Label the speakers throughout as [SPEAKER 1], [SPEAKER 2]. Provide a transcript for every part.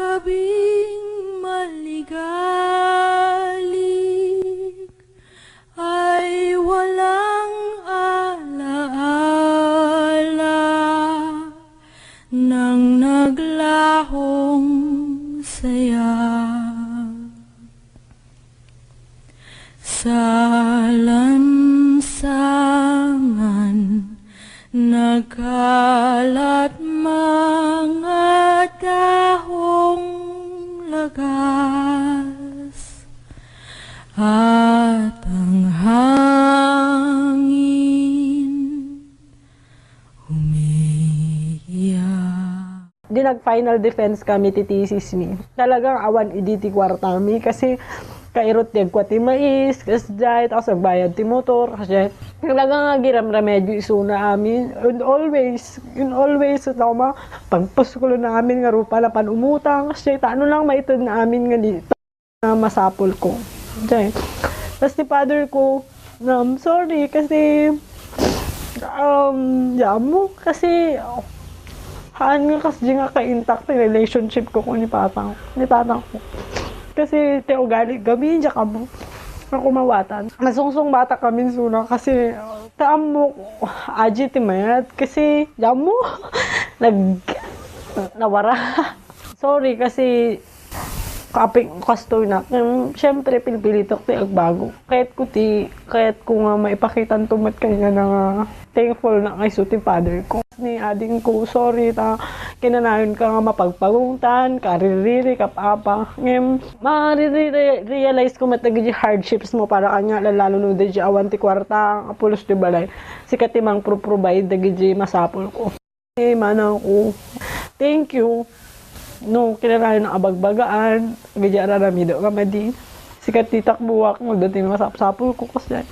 [SPEAKER 1] gabing maligalig ay walang alaala ng naglahong saya. Sa lansangan nagkalat mga dahong lagas at ang hangin umiiyak.
[SPEAKER 2] Di nag-final defense kami ti thesis mi. Talagang awan iditi kwartami kasi kairot ti agkwat ti mais, kasjay, tapos agbayad ti motor, kasjay. Talagang agiram remedyo isuna amin. And always, pagpaskulo na amin nga rupa na panumutang, kasjay, ano lang maitod na amin nga dito na masapol ko. Kasjay. Tapos ti father ko, sorry, kasi, mo, kasi, haan nga kasjay nga ka-intact yung relationship ko ni tatang ko. Kasi te ugali gabi diya kamo ako mawatan. Masungsong bata kami suna kasi taam mo aji ti mayat kasi jamo nawara. Sorry kasi kaping kastoy na. Siyempre pinipilitok ti agbago. Kahit ko nga maipakitan tumat kanya na thankful na kay suti father ko. Ni ading ko, sorry ta, kinanayon ka nga mapagpaguntan, kaririri, kapapa. Ngayon, ma-realize ko matagi hardships mo para kanya, lalo no di awan ti kwarta, apulos di balay. Si katimang provide dagi masapol ko. Manang ko, thank you. No, kinanayon ng abagbagaan, gigi araramido ka madi. Si katitak buwak, magdating masapol ko kasi.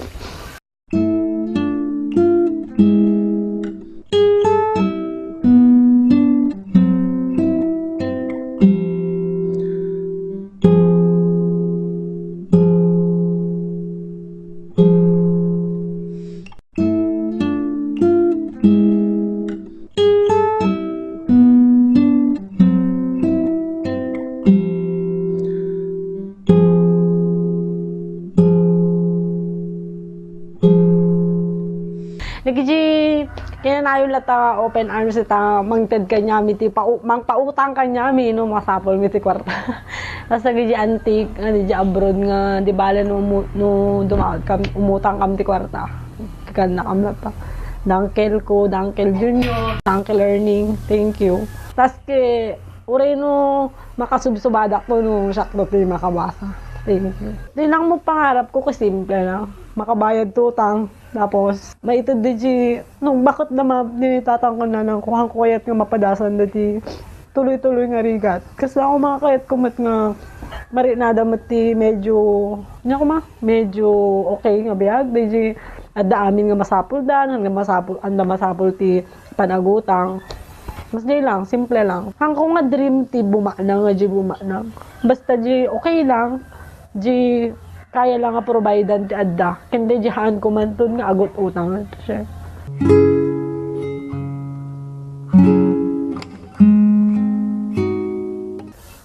[SPEAKER 2] Nagiji kinanayon lata open arms ita mangted kanya mi ti mangpautang kanya mi no masapol mi ti kwarta. Tas nagiji antik di abroad nga di bala no dumaod kam umutang kam ti kwarta. Kan na kam lata. Dangkel Junior, Dangkel Learning, thank you. Tas ke uray no makasubsubadak ko no sakto ti makabasa. Thank you. Di lang mo pangarap ko kasi simple lang. Makabayad tutang. Tapos, maitod di nung bakit na nilitatang ko na ng kuhang kuyat nga mapadasan di tuloy-tuloy nga rigat. Kasi ako mga kayat kumat nga marinada mati medyo okay nga biyag. Di adda amin nga masapul dan, hanggang masapul ti panagutang. Mas di lang, simple lang. Hangko nga dream ti bumanang nga basta okay lang, kaya lang nga providean ti adda. Hindi dihaan kumantun nga agot utang na siya.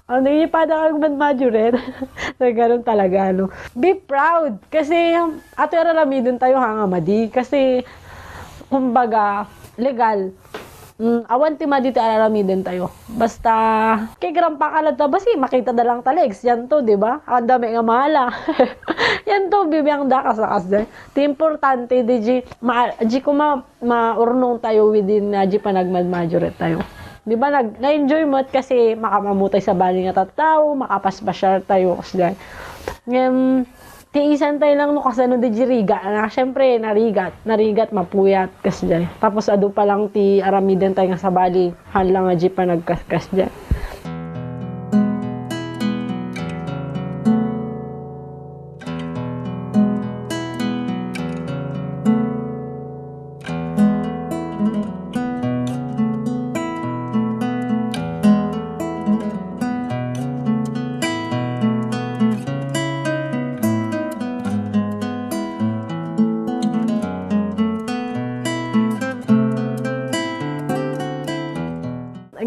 [SPEAKER 2] Ano yung pada kang majoret? So, ganun talaga, no? Be proud! Kasi, ato yung raramidon tayo hanga madi. Kasi, kumbaga, legal. Awan ti madi ti araramidon tayo. Basta, kay grampa ka lang basi, makita na lang talegs. Yan to, di ba? Ang dami nga mahala. Yan to, bibiyang da kasakas dyan. Ti importante, di ko maurnong tayo within na di panagmad-majoret tayo. Di ba, na-enjoy mo kasi makamamutay sa bali nga tattao, makapaspasyal tayo kasi dyan. Ngayon, tiisan tayo lang no kasi ano di riga na syempre narigat mapuyat kasi dyan. Tapos ado pa lang ti aramidan tayo nga sa bali hanlang nga di pa nagkaskas dyan.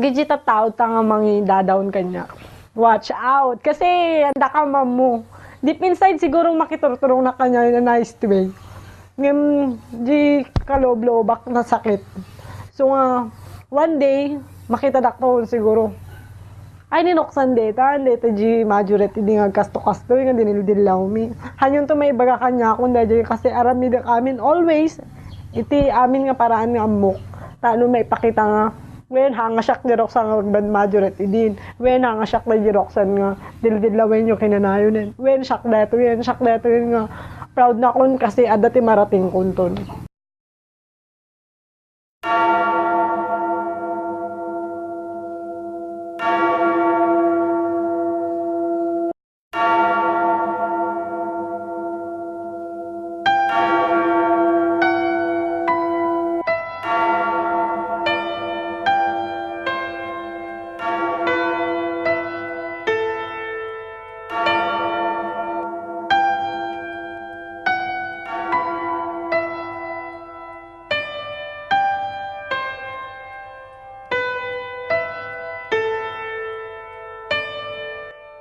[SPEAKER 2] Gigi tattaw ta nga mangi dadaon kanya. Watch out. Kasi, anda ka mo. Deep inside, siguro makiturturong na kanya in a nice way. Ngayon, di kaloob-loobak na sakit. So, one day, makita dakto siguro. Ay, ninoksan deta di majoret, hindi nga kasto-kasto, nga dinildilaw mi. Hanyon to may baga kanya kung dahil kasi arami da amin always, iti amin nga paraan nga amok. Tano may pakita nga, when hanga siyak ni Roxanne nga magbad majoret, idin. When hanga siyak na Roxanne nga, dildilawin yung kinanayonin. When siyak dato yun nga, proud na kun kasi adati marating kunton.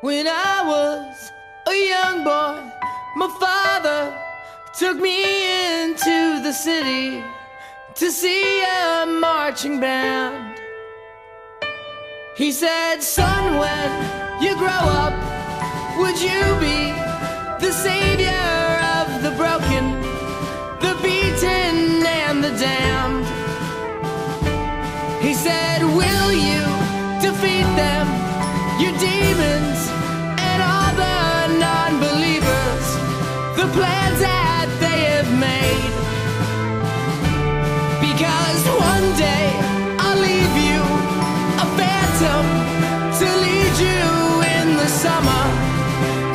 [SPEAKER 3] When I was a young boy, my father took me into the city to see a marching band. He said, son, when you grow up, would you be the savior of the broken, the beaten, and the damned? He said, will you defeat them, your demons, and all the non-believers, the plans that they have made? Because one day I'll leave you a phantom to lead you in the summer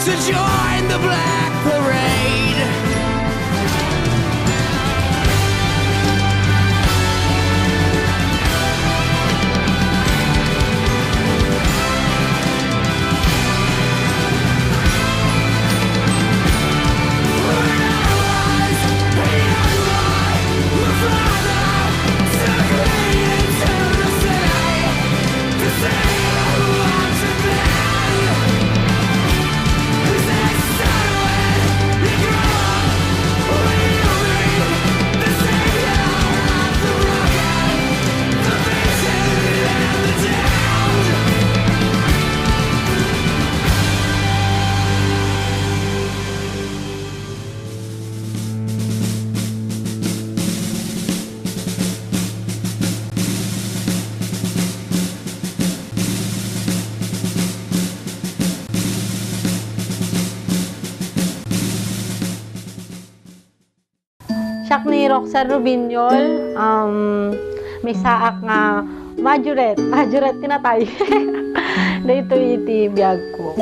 [SPEAKER 3] to join the Black Parade.
[SPEAKER 2] Siyak ni Roxanne Rubiñol, may saak nga majoret tinatay. Dito iti biyag ko.